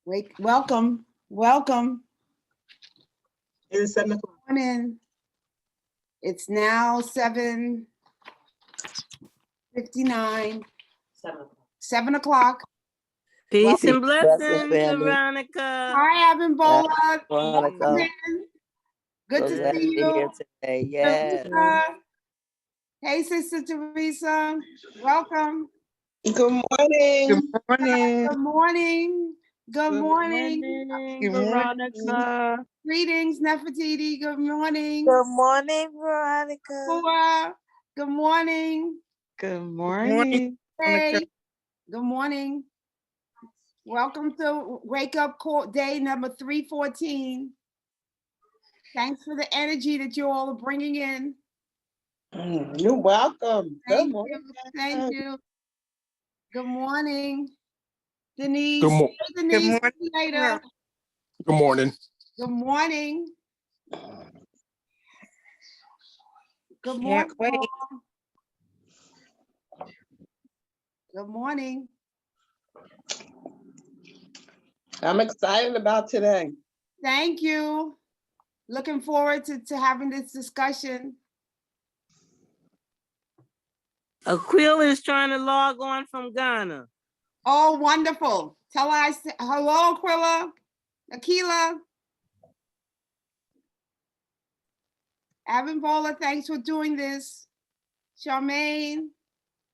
Wait, welcome, welcome. It's 7 o'clock. Come in. It's now 7:59. 7 o'clock. Peace and Blessings, blessings, family. Veronica. Hi, Abimbola. Welcome Veronica. in. Good So to glad see to be you. here today. Yes. Teresa. Hey, Sister Teresa. Welcome. Good morning. Good morning. Good morning. Good morning. Good Veronica. Greetings, Nefertiti. Good morning. Good morning, Veronica. Kua. Good morning. Good morning. Hey. Good morning. Welcome to Wake Up Call Day number 314. Thanks for the energy that you all are bringing in. You're welcome. Good Thank morning. you. Thank you. Good morning, Denise. Good, Hey, Denise. morning. See you later. good morning. Good morning. Good morning. Can't wait. all. Good morning. I'm excited about today. Thank you. Looking forward to having this discussion. Aquila is trying to log on from Ghana. Oh, wonderful. Tell her I said hello, Aquila. Aquila. Abimbola, thanks for doing this. Charmaine,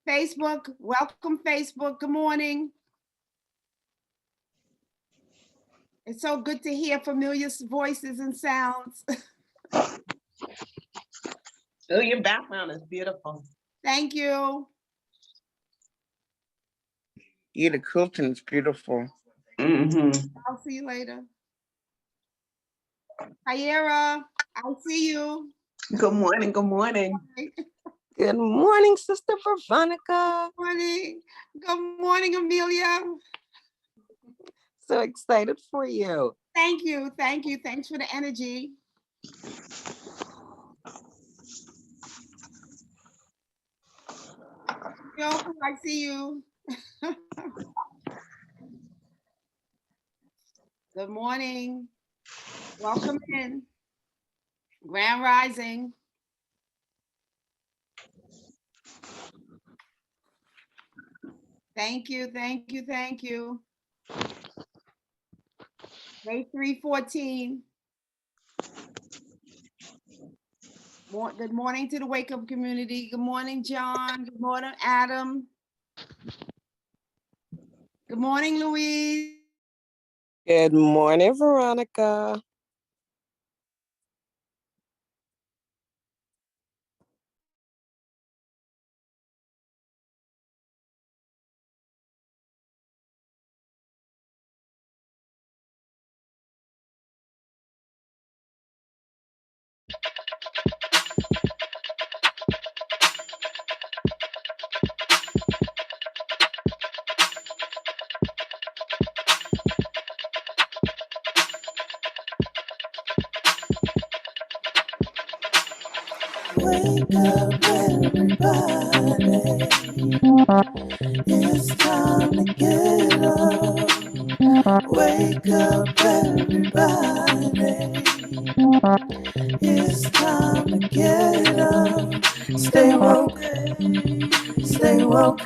Facebook, welcome Facebook. Good morning. It's so good to hear familiar voices and sounds. Oh, your background is beautiful. Thank you. Yeah, the quilting is beautiful. I'll see you later. Hyera, I'll see you. Good morning. Good morning. Good morning, Sister Veronica. Good morning. Good morning, Amelia. So excited for you. Thank you. Thank you. Thanks for the energy. Yoko, I see you. Good morning. Welcome in. Grand Rising. Thank you, thank you, thank you. Day 314. Good morning to the Wake Up community. Good morning, John. Good morning, Adam. Good morning, Louise. Good morning, Veronica. Wake up, everybody. It's time to get up. Wake up, everybody. It's time to get up. Stay woke, stay woke,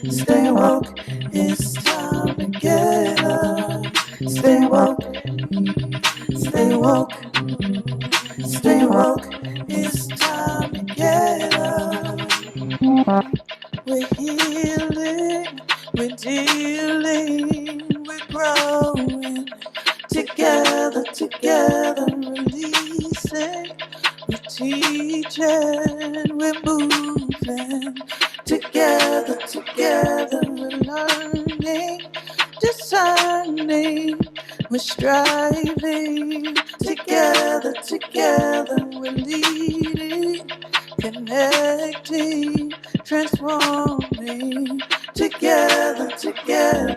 stay woke. It's time to get up. Stay woke, stay woke, stay woke. It's time to get up. We're healing, we're dealing, we're growing. Together, together, releasing. We're teaching, we're moving. Together, together, we're learning, discerning. We're striving. Together, together, we're leading, connecting, transforming. Together, together.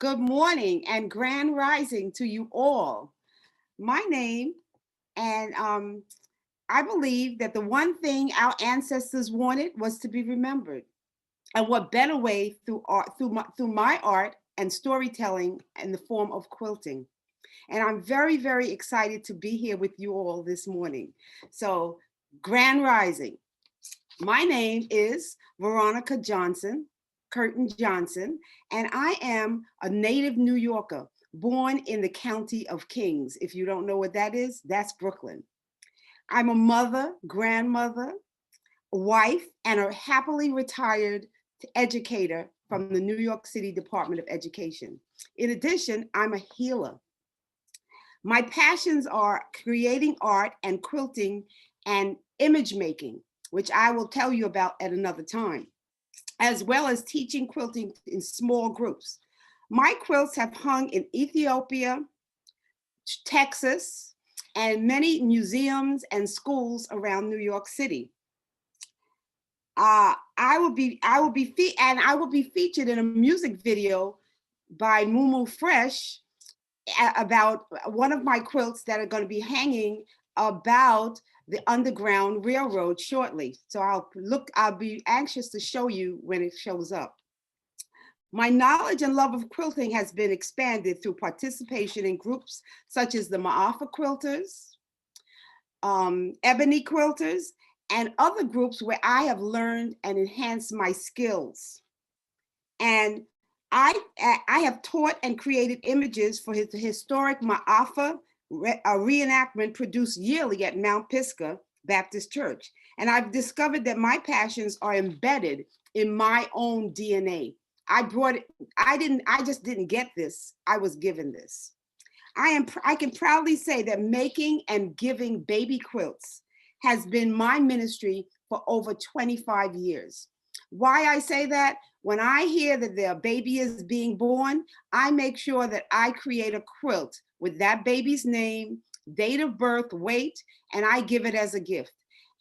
Good morning and grand rising to you all. My name, and I believe that the one thing our ancestors wanted was to be remembered. And what better way through art, through my art and storytelling in the form of quilting. And I'm very, very excited to be here with you all this morning. So, grand rising. My name is Veronica Kirton Johnson, and I am a native New Yorker, born in the County of Kings. If you don't know what that is, that's Brooklyn. I'm a mother, grandmother, wife, and a happily retired educator from the New York City Department of Education. In addition, I'm a healer. My passions are creating art and quilting and image making, which I will tell you about at another time, as well as teaching quilting in small groups. My quilts have hung in Ethiopia, Texas, and many museums and schools around New York City. I will be featured in a music video by Mumu Fresh about one of my quilts that are going to be hanging about the Underground Railroad shortly. So I'll be anxious to show you when it shows up. My knowledge and love of quilting has been expanded through participation in groups such as the Ma'afa Quilters, Ebony Quilters, and other groups where I have learned and enhanced my skills. And I have taught and created images for the historic Ma'afa reenactment produced yearly at Mount Pisgah Baptist Church. And I've discovered that my passions are embedded in my own DNA. I just didn't get this. I was given this. I can proudly say that making and giving baby quilts has been my ministry for over 25 years. Why I say that? When I hear that their baby is being born, I make sure that I create a quilt with that baby's name, date of birth, weight, and I give it as a gift.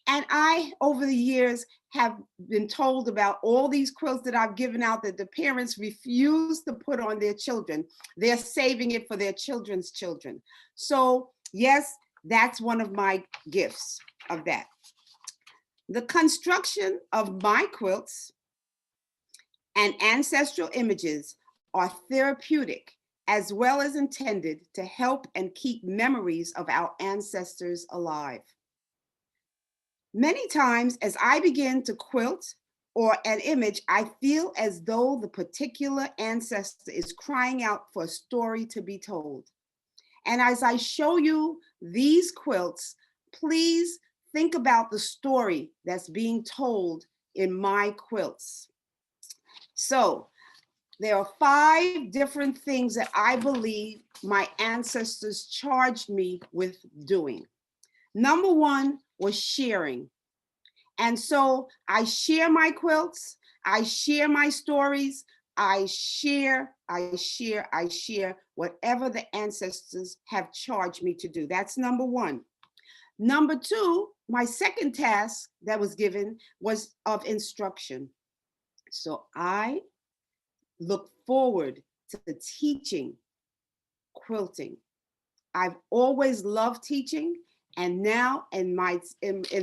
And I, over the years, have been told about all these quilts that I've given out that the parents refuse to put on their children. They're saving it for their children's children. So yes, that's one of my gifts of that. The construction of my quilts and ancestral images are therapeutic as well as intended to help and keep memories of our ancestors alive. Many times as I begin to quilt or an image, I feel as though the particular ancestor is crying out for a story to be told. And as I show you these quilts, please think about the story that's being told in my quilts. So there are 5 different things that I believe my ancestors charged me with doing. Number 1 was sharing. And so I share my quilts, I share my stories, I share whatever the ancestors have charged me to do. That's number 1. Number 2, my second task that was given was of instruction. So I look forward to teaching quilting. I've always loved teaching, and now in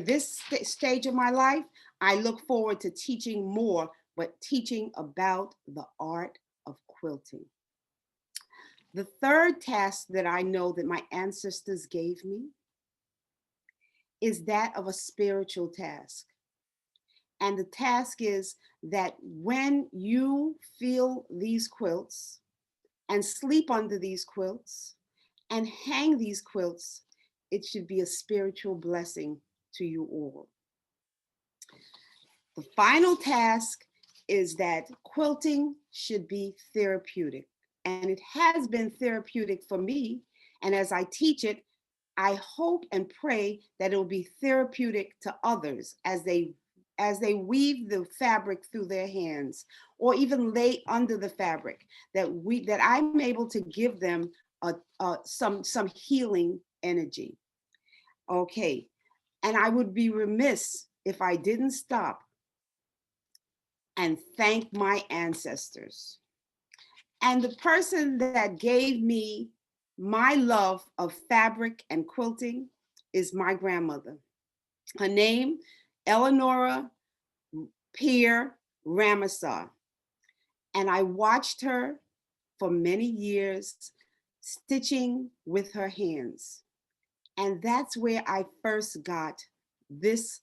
this stage of my life, I look forward to teaching more, but teaching about the art of quilting. The third task that I know that my ancestors gave me is that of a spiritual task. And the task is that when you feel these quilts and sleep under these quilts and hang these quilts, it should be a spiritual blessing to you all. The final task is that quilting should be therapeutic. And it has been therapeutic for me. And as I teach it, I hope and pray that it will be therapeutic to others as they weave the fabric through their hands, or even lay under the fabric, that I'm able to give them some healing energy. Okay, and I would be remiss if I didn't stop and thank my ancestors. And the person that gave me my love of fabric and quilting is my grandmother. Her name, Eleonora Pierre Ramazar. And I watched her for many years stitching with her hands. And that's where I first got this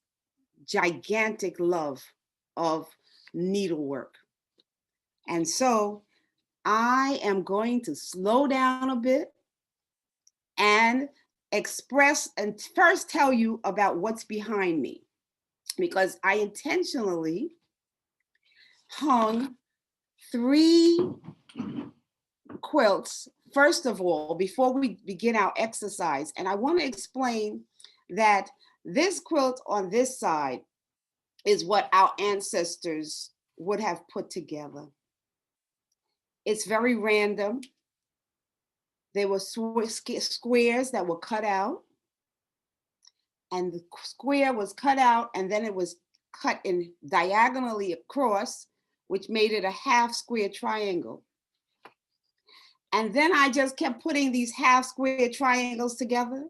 gigantic love of needlework. And so I am going to slow down a bit and express and first tell you about what's behind me, because I intentionally hung 3 quilts, first of all, before we begin our exercise. And I want to explain that this quilt on this side is what our ancestors would have put together. It's very random. There were squares that were cut out, and the square was cut out, and then it was cut in diagonally across, which made it a half square triangle. And then I just kept putting these half square triangles together,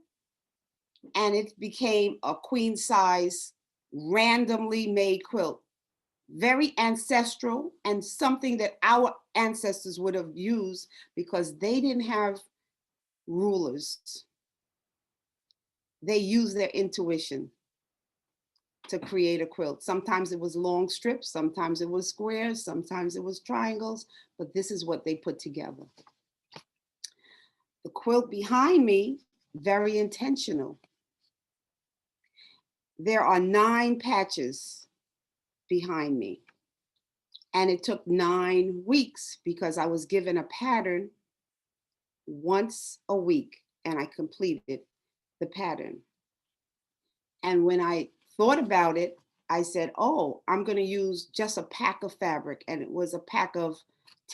and it became a queen size, randomly made quilt. Very ancestral, and something that our ancestors would have used because they didn't have rulers. They used their intuition to create a quilt. Sometimes it was long strips, sometimes it was squares, sometimes it was triangles, but this is what they put together. The quilt behind me, very intentional. There are 9 patches behind me. And it took 9 weeks because I was given a pattern once a week and I completed the pattern. And when I thought about it, I said, oh, I'm going to use just a pack of fabric. And it was a pack of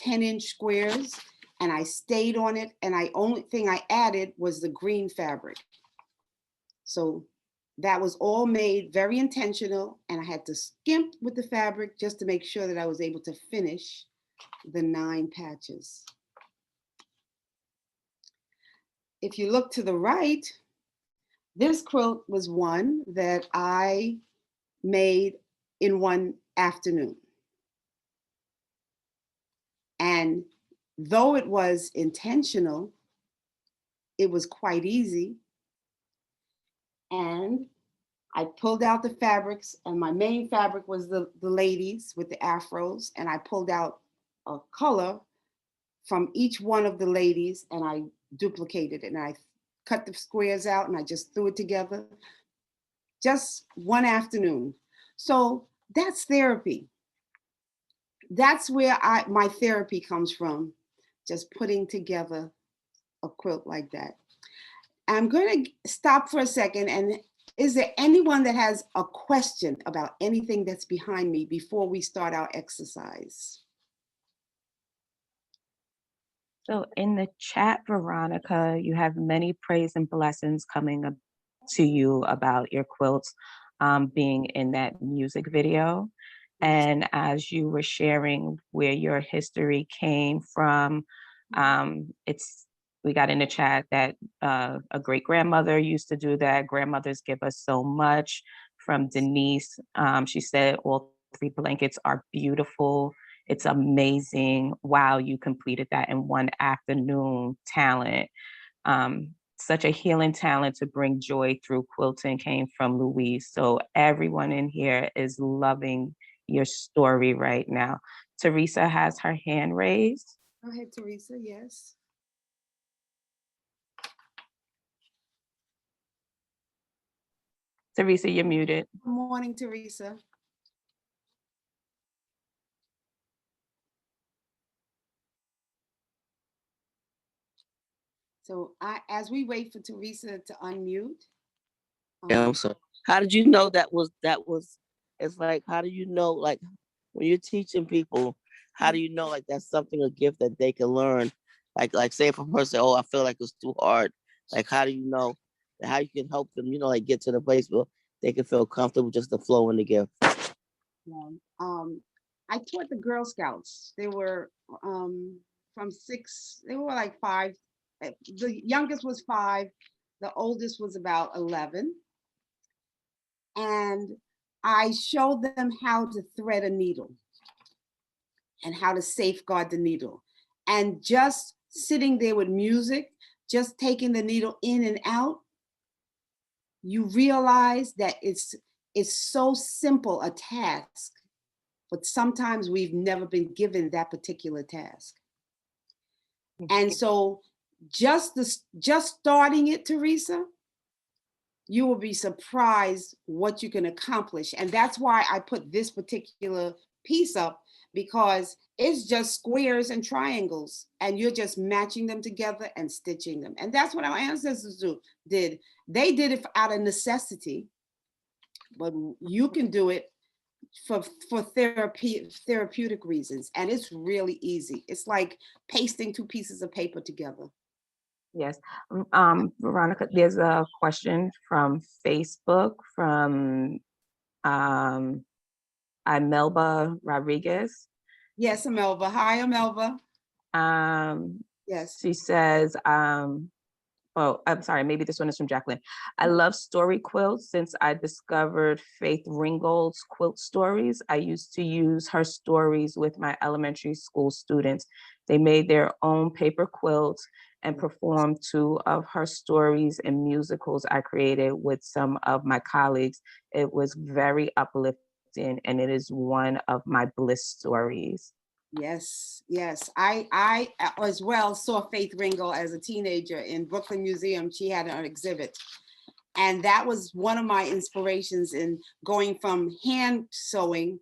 10-inch squares. And I stayed on it. And the only thing I added was the green fabric. So that was all made very intentional. And I had to skimp with the fabric just to make sure that I was able to finish the 9 patches. If you look to the right, this quilt was one that I made in one afternoon. And though it was intentional, it was quite easy. And I pulled out the fabrics, and my main fabric was the ladies with the afros. And I pulled out a color from each one of the ladies and I duplicated it. And I cut the squares out and I just threw it together. Just one afternoon. So that's therapy. That's where my therapy comes from, just putting together a quilt like that. I'm going to stop for a second. And is there anyone that has a question about anything that's behind me before we start our exercise? So in the chat, Veronica, you have many praise and blessings coming up to you about your quilts being in that music video. And as you were sharing where your history came from, we got in the chat that a great grandmother used to do that. Grandmothers give us so much. From Denise, she said all 3 blankets are beautiful. It's amazing. Wow, you completed that in one afternoon. Talent. Such a healing talent to bring joy through quilting came from Louise. So everyone in here is loving your story right now. Teresa has her hand raised. Go ahead, Teresa, yes. Teresa, you're muted. Good morning, Teresa. So as we wait for Teresa to unmute. Yeah, so how did you know that was, it's like, how do you know, like when you're teaching people, how do you know like that's something, a gift that they can learn? Like say if a person, oh, I feel like it's too hard. Like, how do you know how you can help them, like get to the place where they can feel comfortable just to flow in the gift? Yeah. I taught the Girl Scouts. They were from 6, they were like 5. The youngest was 5, the oldest was about 11. And I showed them how to thread a needle and how to safeguard the needle. And just sitting there with music, just taking the needle in and out, you realize that it's so simple a task, but sometimes we've never been given that particular task. And so just starting it, Teresa, you will be surprised what you can accomplish. And that's why I put this particular piece up, because it's just squares and triangles, and you're just matching them together and stitching them. And that's what our ancestors did. They did it out of necessity, but you can do it for therapeutic reasons. And it's really easy. It's like pasting 2 pieces of paper together. Yes. Veronica, there's a question from Facebook from Imelba Rodriguez. Yes, Amelba. Hi, Amelba. Yes. She says, oh, I'm sorry, maybe this one is from Jacqueline. I love story quilts since I discovered Faith Ringgold's quilt stories. I used to use her stories with my elementary school students. They made their own paper quilts and performed 2 of her stories in musicals I created with some of my colleagues. It was very uplifting, and it is one of my bliss stories. Yes, yes. I as well saw Faith Ringgold as a teenager in Brooklyn Museum. She had an exhibit. And that was one of my inspirations in going from hand sewing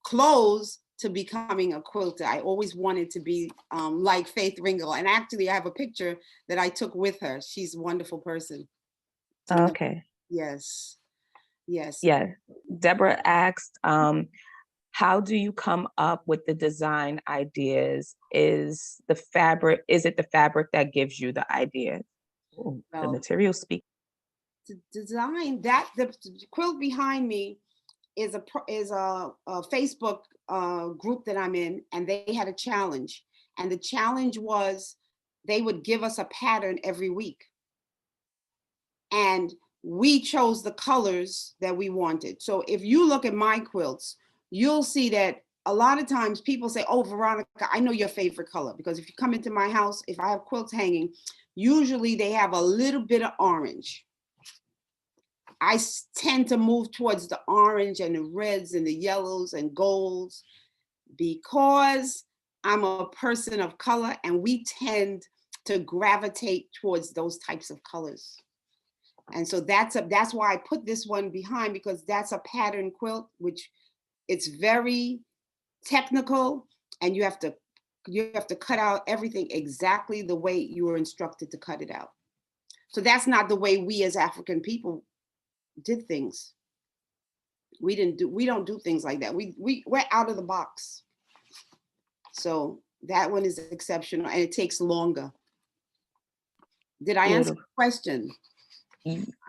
clothes to becoming a quilter. I always wanted to be like Faith Ringgold. And actually, I have a picture that I took with her. She's a wonderful person. Okay. Yes, yes. Yeah. Deborah asked, how do you come up with the design ideas? Is it the fabric that gives you the idea? The material speak. To design that, the quilt behind me is a Facebook group that I'm in, and they had a challenge. And the challenge was they would give us a pattern every week. And we chose the colors that we wanted. So if you look at my quilts, you'll see that a lot of times people say, oh, Veronica, I know your favorite color. Because if you come into my house, if I have quilts hanging, usually they have a little bit of orange. I tend to move towards the orange and the reds and the yellows and golds because I'm a person of color, and we tend to gravitate towards those types of colors. And so that's why I put this one behind, because that's a pattern quilt, which it's very technical, and you have to cut out everything exactly the way you were instructed to cut it out. So that's not the way we as African people did things. We don't do things like that. We're out of the box. So that one is exceptional, and it takes longer. Did I answer the question?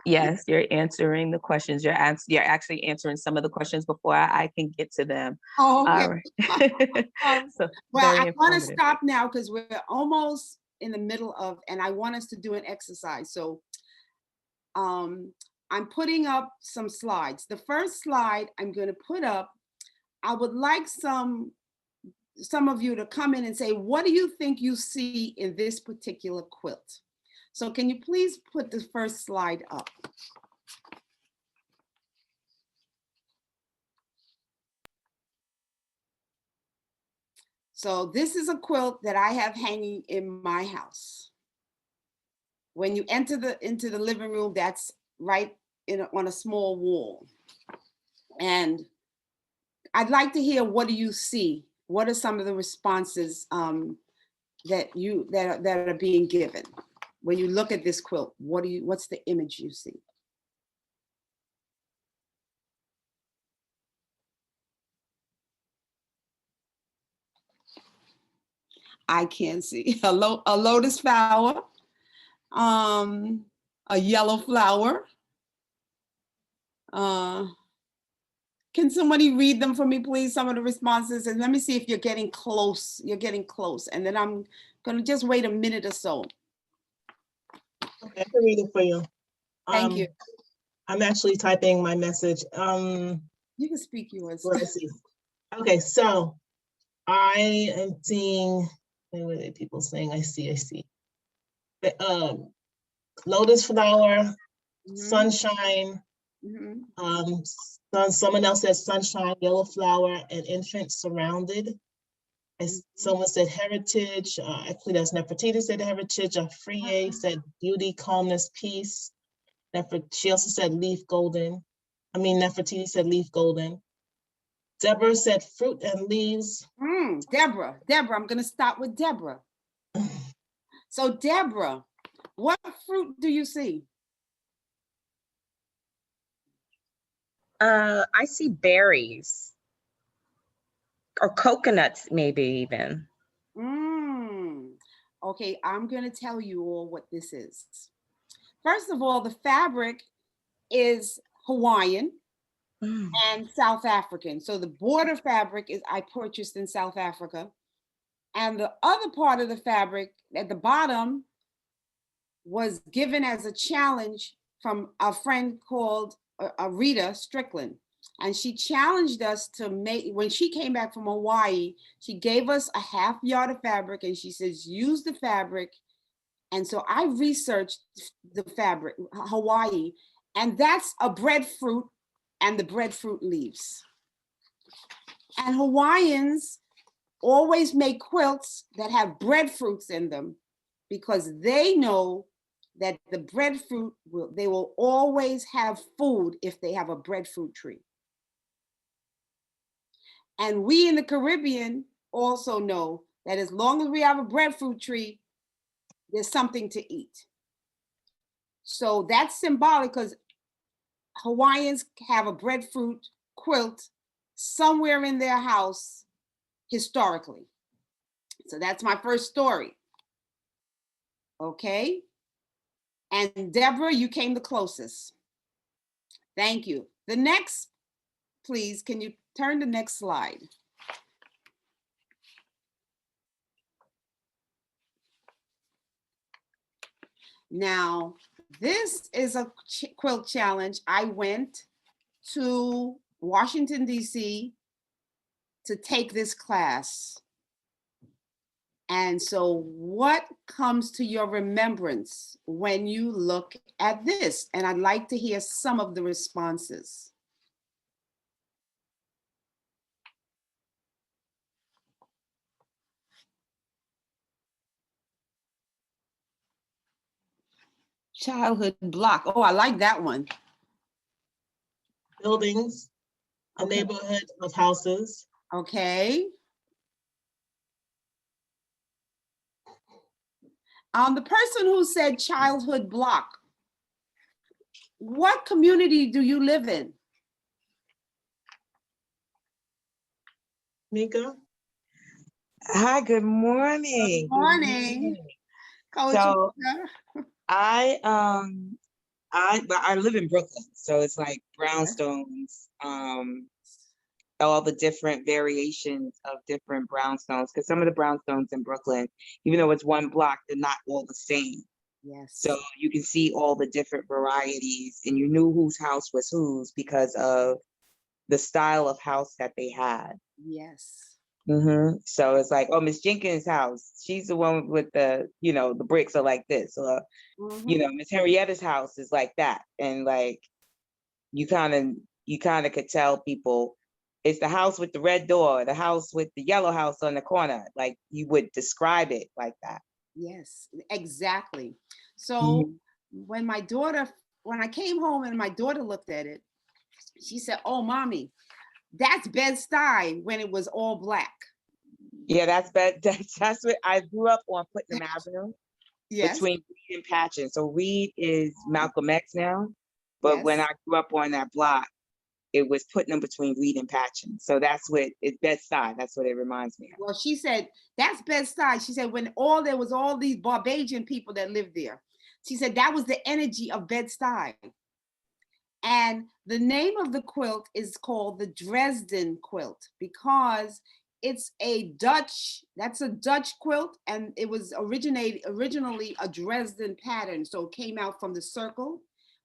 Yes, you're answering the questions. You're actually answering some of the questions before I can get to them. Oh, okay. All right. So, well, I want to stop now because we're almost in the middle of, and I want us to do an exercise. So I'm putting up some slides. The first slide I'm going to put up, I would like some of you to come in and say, what do you think you see in this particular quilt? So can you please put the first slide up? So this is a quilt that I have hanging in my house. When you enter into the living room, that's right on a small wall. And I'd like to hear, what do you see? What are some of the responses that are being given? When you look at this quilt, what's the image you see? I can't see. A lotus flower, a yellow flower, Can somebody read them for me, please? Some of the responses, and let me see if you're getting close. You're getting close, and then I'm gonna just wait a minute or so. Okay, I can read it for you. Thank you. I'm actually typing my message. You can speak yours. Let's see. Okay, so I am seeing, what are people saying? I see. The, lotus flower, sunshine. Someone else said sunshine, yellow flower, and infant surrounded. Someone said heritage. Actually, that's Nefertiti said heritage. Friye said beauty, calmness, peace. She also said leaf golden. Nefertiti said leaf golden. Deborah said fruit and leaves. Deborah, I'm gonna start with Deborah. So Deborah, what fruit do you see? I see berries or coconuts, maybe even. Okay, I'm gonna tell you all what this is. First of all, the fabric is Hawaiian and South African. So the border fabric is I purchased in South Africa. And the other part of the fabric at the bottom was given as a challenge from a friend called Rita Strickland. And she challenged us to make, when she came back from Hawaii, she gave us a half yard of fabric and she says, use the fabric. And so I researched the fabric, Hawaii, and that's a breadfruit and the breadfruit leaves. And Hawaiians always make quilts that have breadfruits in them because they know that the breadfruit they will always have food if they have a breadfruit tree. And we in the Caribbean also know that as long as we have a breadfruit tree, there's something to eat. So that's symbolic because Hawaiians have a breadfruit quilt somewhere in their house historically. So that's my first story. Okay. And Deborah, you came the closest. Thank you. The next, please, can you turn the next slide? Now, this is a quilt challenge. I went to Washington, D.C. to take this class. And so what comes to your remembrance when you look at this? And I'd like to hear some of the responses. Childhood block. Oh, I like that one. Buildings, a neighborhood of houses. Okay. The person who said childhood block, what community do you live in? Mika? Hi, good morning. Good morning. Coach So Mika. I live in Brooklyn, so it's like brownstones, all the different variations of different brownstones, because some of the brownstones in Brooklyn, even though it's one block, they're not all the same. Yes. So you can see all the different varieties, and you knew whose house was whose because of the style of house that they had. Yes. So it's like, oh, Miss Jenkins' house, she's the one with the, the bricks are like this, or Miss Henrietta's house is like that, and like you kind of could tell people it's the house with the red door, the house with the yellow house on the corner, like you would describe it like that. Yes, exactly. So when I came home and my daughter looked at it, she said, "Oh, mommy, that's Bed-Stuy when it was all black." Yeah, that's what I grew up on Putnam Avenue. Yes. Between Reed and Patchen. So Reed is Malcolm X now, but when I grew up on that block, it was Putnam between Reed and Patchen. So that's what it's Bed-Stuy. That's what it reminds me of. Well, she said that's Bed-Stuy. She said when there was all these Barbadian people that lived there. She said that was the energy of Bed-Stuy. And the name of the quilt is called the Dresden quilt because it's a Dutch, that's a Dutch quilt, and it was originally a Dresden pattern. So it came out from the circle,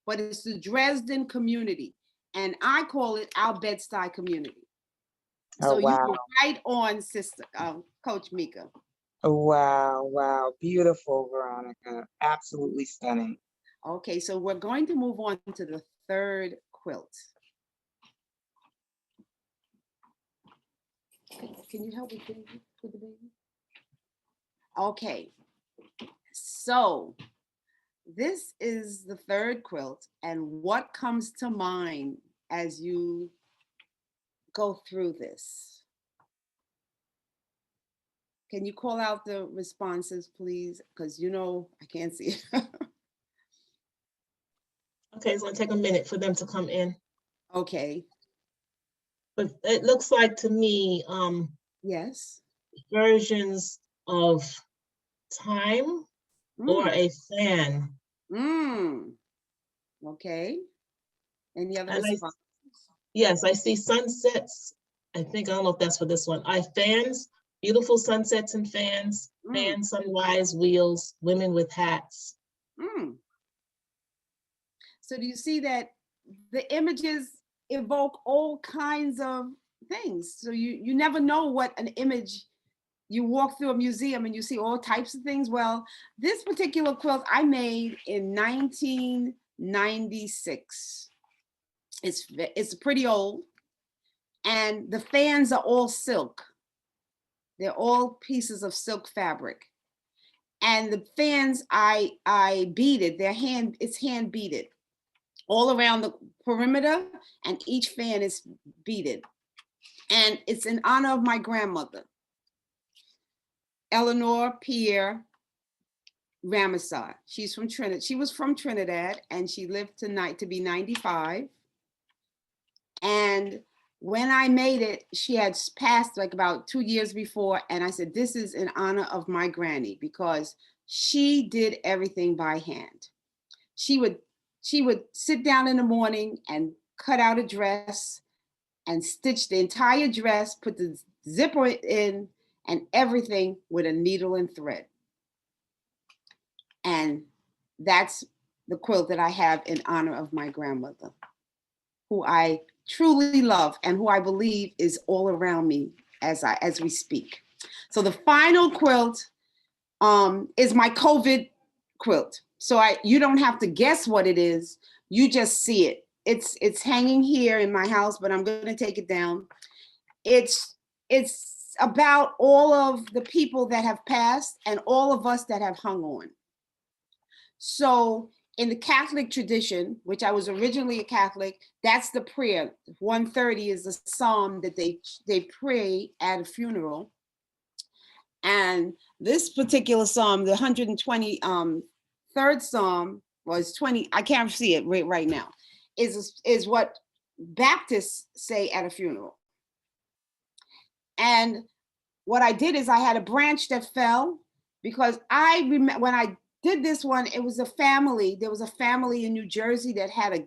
but it's the Dresden community. And I call it our Bed-Stuy community. Oh, So you wow. were right on, sister, Coach Mika. Oh, wow. Wow. Beautiful, Veronica. Absolutely stunning. Okay, so we're going to move on to the third quilt. Can you help me with the baby? Okay, so this is the third quilt, and what comes to mind as you go through this? Can you call out the responses, please? Because you know I can't see it. Okay, it's gonna take a minute for them to come in. Okay. But it looks like to me, Yes. versions of time or a fan. Okay. Any other And response? yes, I see sunsets. I don't know if that's for this one. Fans, beautiful sunsets and fans, fan, sunrise, wheels, women with hats. So do you see that the images evoke all kinds of things? So you never know what an image, you walk through a museum and you see all types of things. Well, this particular quilt I made in 1996. It's pretty old, and the fans are all silk. They're all pieces of silk fabric. And the fans I beaded, it's hand beaded all around the perimeter, and each fan is beaded. And it's in honor of my grandmother, Eleanor Pierre Ramazar. She's from Trinidad. She was from Trinidad, and she lived tonight to be 95. And when I made it, she had passed like about 2 years before. And I said, this is in honor of my granny, because she did everything by hand. She would sit down in the morning and cut out a dress and stitch the entire dress, put the zipper in, and everything with a needle and thread. And that's the quilt that I have in honor of my grandmother, who I truly love and who I believe is all around me as we speak. So the final quilt is my COVID quilt. So you don't have to guess what it is. You just see it. It's hanging here in my house, but I'm going to take it down. It's about all of the people that have passed and all of us that have hung on. So in the Catholic tradition, which I was originally a Catholic, that's the prayer. 130 is the psalm that they pray at a funeral. And this particular psalm, the 123rd psalm, was 20, I can't see it right now, is what Baptists say at a funeral. And what I did is I had a branch that fell, because I remember when I did this one, it was a family. There was a family in New Jersey that had a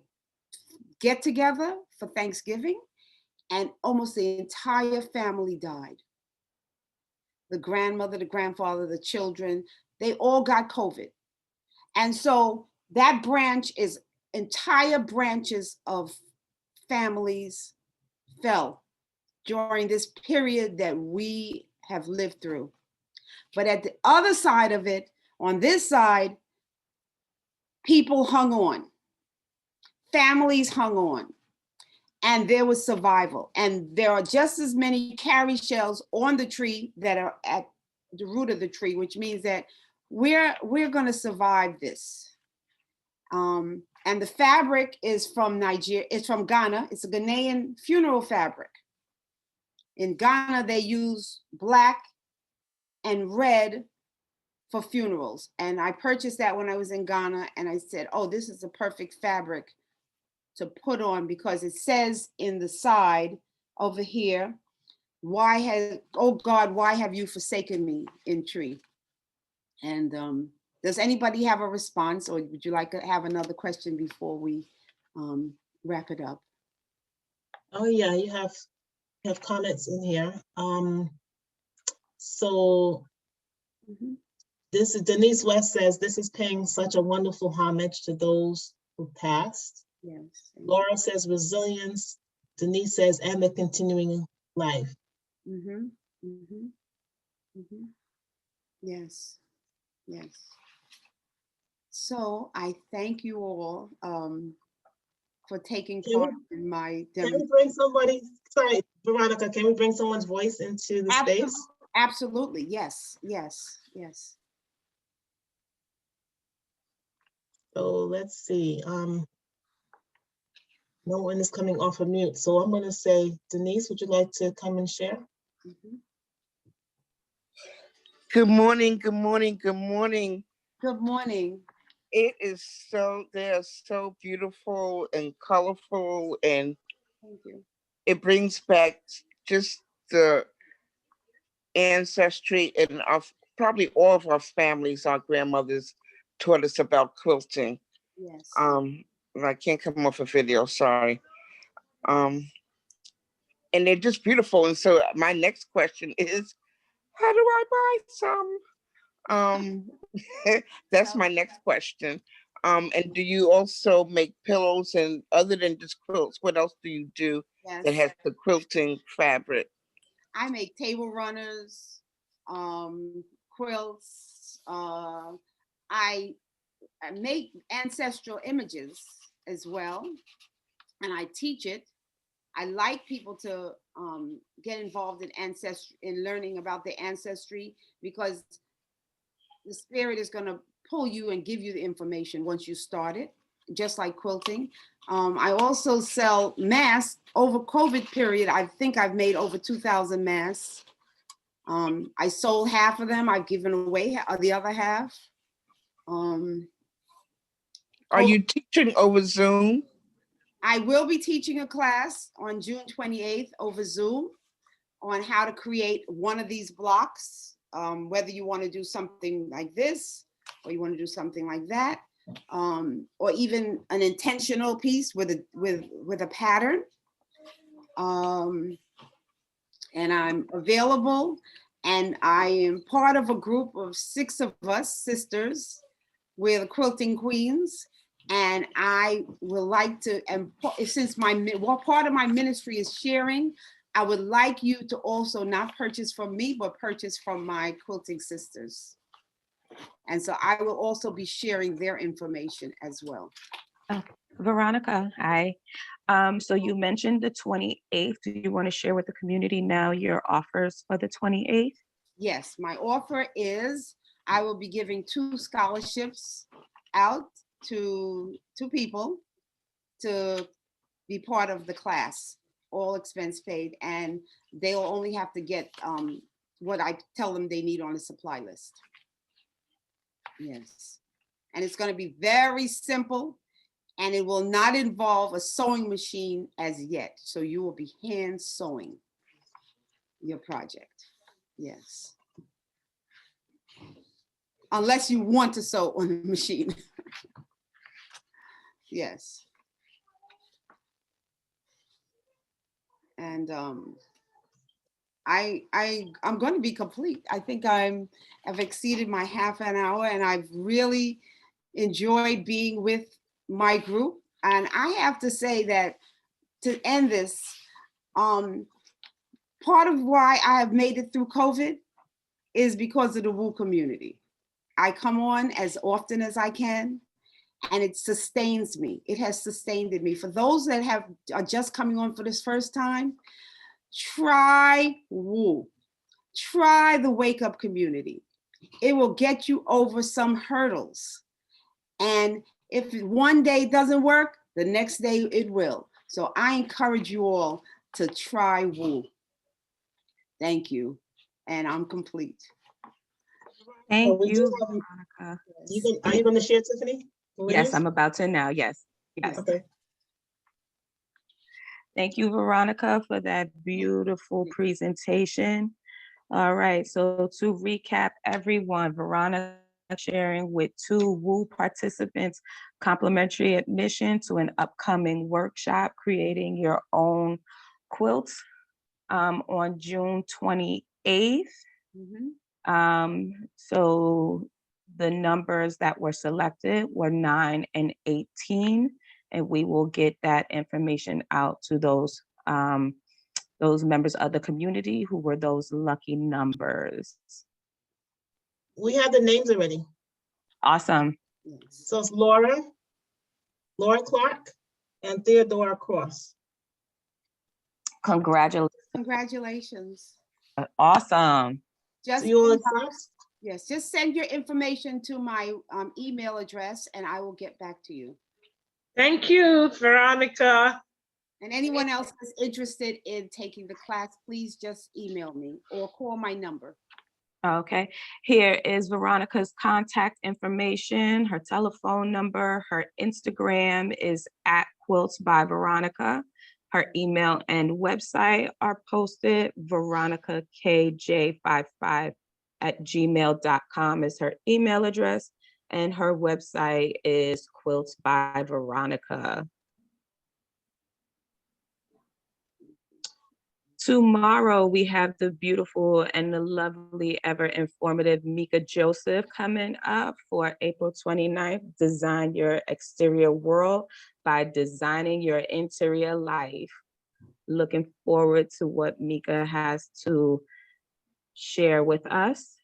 get together for Thanksgiving, and almost the entire family died. The grandmother, the grandfather, the children, they all got COVID. And so that branch is entire branches of families fell during this period that we have lived through. But at the other side of it, on this side, people hung on, families hung on, and there was survival. And there are just as many carry shells on the tree that are at the root of the tree, which means that we're going to survive this. And the fabric is from Nigeria. It's from Ghana. It's a Ghanaian funeral fabric. In Ghana, they use black and red for funerals. And I purchased that when I was in Ghana, and I said, oh, this is the perfect fabric to put on, because it says in the side over here, oh God, why have you forsaken me in tree? And does anybody have a response, or would you like to have another question before we wrap it up. Oh yeah, you have comments in here. So Mhm. this is Denise West says, this is paying such a wonderful homage to those who passed. Yes. Laura says resilience. Denise says, and the continuing life. Mm-hmm. Mm-hmm. Mm-hmm. Yes. Yes. So I thank you all for taking Can we, part in my can we demonstration. bring somebody, sorry, Veronica, can we bring someone's voice into the space? Absolutely. Yes. Yes. Yes. So let's see. No one is coming off of mute. So I'm going to say, Denise, would you like to come and share? Mm-hmm. Good morning, good morning, good morning. Good morning. It is so, they're so beautiful and colorful, and Thank you. it brings back just the ancestry and probably all of our families, our grandmothers taught us about quilting. Yes. I can't come off a video, sorry. And they're just beautiful. And so my next question is, how do I buy some? That's my next question. And do you also make pillows, and other than just quilts, what else do you do that has the quilting fabric? I make table runners, quilts. I make ancestral images as well, and I teach it. I like people to get involved in ancestry, in learning about their ancestry, because the spirit is going to pull you and give you the information once you start it, just like quilting. I also sell masks. Over COVID period, I think I've made over 2,000 masks. I sold half of them. I've given away the other half. Are you teaching over Zoom? I will be teaching a class on June 28th over Zoom on how to create one of these blocks, whether you want to do something like this or you want to do something like that, or even an intentional piece with a pattern. And I'm available, and I am part of a group of 6 of us sisters. We're the Quilting Queens, and I would like to, and since part of my ministry is sharing, I would like you to also not purchase from me, but purchase from my quilting sisters. And so I will also be sharing their information as well. Oh, Veronica, hi. So you mentioned the 28th. Do you want to share with the community now your offers for the 28th? Yes, my offer is I will be giving 2 scholarships out to 2 people to be part of the class, all expense paid, and they'll only have to get what I tell them they need on the supply list. Yes, and it's going to be very simple, and it will not involve a sewing machine as yet. So you will be hand sewing your project. Yes. Unless you want to sew on a machine. Yes. And I'm going to be complete. I think I've exceeded my half an hour, and I've really enjoyed being with my group. And I have to say that to end this, part of why I have made it through COVID is because of the Woo community. I come on as often as I can, and it sustains me. It has sustained me. For those that are just coming on for this first time, try Woo. Try the Wake Up community. It will get you over some hurdles. And if one day it doesn't work, the next day it will. So I encourage you all to try Woo. Thank you. And I'm complete. Thank you, Veronica. Are you going to share, Tiffany? Yes, I'm about to now. Yes. Yes. Okay. Thank you, Veronica, for that beautiful presentation. All right, so to recap everyone, Veronica sharing with 2 WU participants complimentary admission to an upcoming workshop, Creating Your Own Quilt, on June 28th. So the numbers that were selected were 9 and 18, and we will get that information out to those members of the community who were those lucky numbers. We have the names already. Awesome. So it's Laura Clark, and Theodora Cross. Congratulations. Congratulations. Awesome. Just So you will accept? Yes, just send your information to my email address and I will get back to you. Thank you, Veronica. And anyone else that's interested in taking the class, please just email me or call my number. Okay, here is Veronica's contact information, her telephone number, her Instagram is @Quilts by Veronica. Her email and website are posted. veronicakj55@gmail.com is her email address, and her website is Quilts by Veronica. Tomorrow, we have the beautiful and the lovely, ever informative Mika Joseph coming up for April 29th. Design your exterior world by designing your interior life. Looking forward to what Mika has to share with us.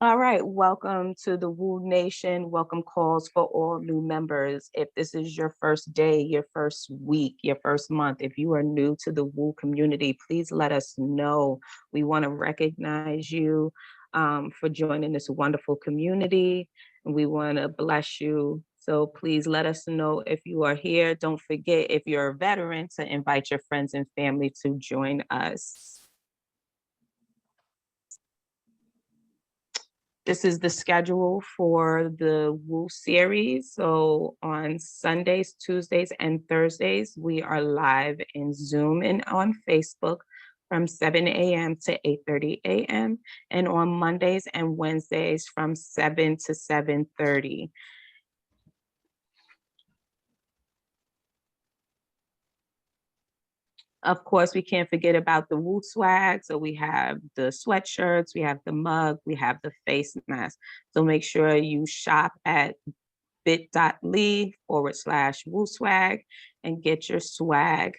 All right, welcome to the WU Nation. Welcome calls for all new members. If this is your first day, your first week, your first month, if you are new to the WU community, please let us know. We want to recognize you for joining this wonderful community, and we want to bless you. So please let us know if you are here. Don't forget, if you're a veteran, to invite your friends and family to join us. This is the schedule for the WU series. So on Sundays, Tuesdays, and Thursdays, we are live in Zoom and on Facebook from 7 a.m. to 8:30 a.m. and on Mondays and Wednesdays from 7 to 7:30. Of course, we can't forget about the WU swag. So we have the sweatshirts, we have the mug, we have the face mask. So make sure you shop at bit.ly/WU swag and get your swag.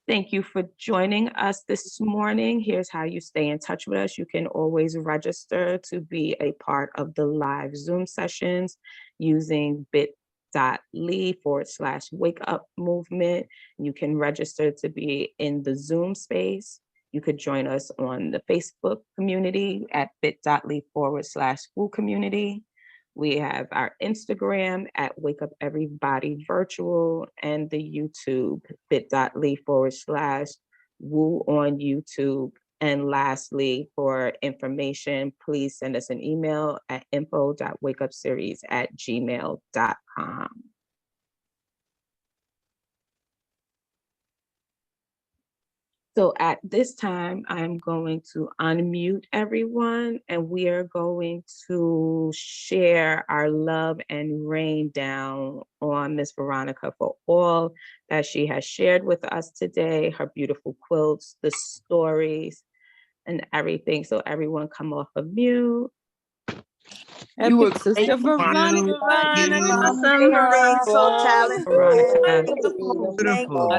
Thank you for joining us this morning. Here's how you stay in touch with us. You can always register to be a part of the live Zoom sessions using bit.ly/wake up movement. You can register to be in the Zoom space. You could join us on the Facebook community at bit.ly/WU community. We have our Instagram at Wake Up Everybody Virtual and the YouTube bit.ly/WU on YouTube. And lastly, for information, please send us an email at info.wakeupseries@gmail.com. So at this time, I'm going to unmute everyone and we are going to share our love and rain down on Miss Veronica for all that she has shared with us today, her beautiful quilts, the stories, and everything. So everyone come off of mute. You were Sister great, Veronica. Awesome. So talented. Veronica. Thank Beautiful. you for Beautiful.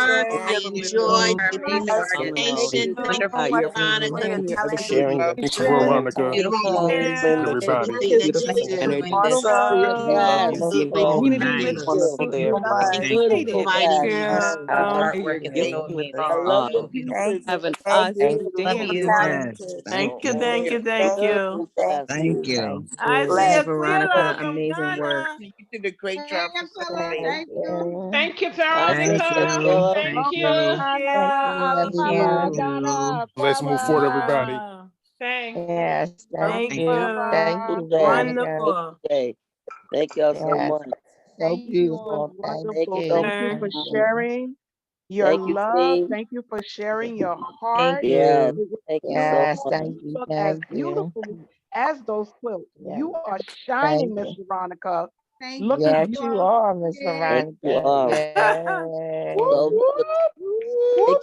sharing I your enjoyed beautiful the presentation. presentation. Thank you, You're Veronica, for talented. sharing your Thank you, talent. Veronica. Beautiful. Everybody. Beautiful energy. Yes, Beautiful. wonderful there. Much. Beautiful Thank vibes. you. Artwork is Thank so you. amazing. I love your Beautiful. pieces. Thank you. Love So you. talented. Thank you, So thank you, thank Thank you. you. Thank Thank you. you. Thank you, Bless. Veronica. Amazing work. You did a great job for Sunday. Thank you. Thank you, Bye, Thank Veronica. Sister you. Joy. Thank Thank you. you. Thank you. Let's move forward, everybody. Thanks. Yes, thank Thank you. Thank you. you, Veronica. Wonderful. Okay. Thank y'all so Yes, much. so beautiful. Thank Thank you you. so Sure. much. your Thank you, love. team. Thank you for sharing your Thank heart. Yes, you. It was thank you so Yes, much. beautiful. thank You you. look as Thank you. beautiful as those quilts. Yeah, You are thank shining, Miss you. Veronica. Thank Look you. at Yes, you. you are, Miss Yay. Thank you Veronica. all. Whoop, Yay. So whoop, much. whoop, Thank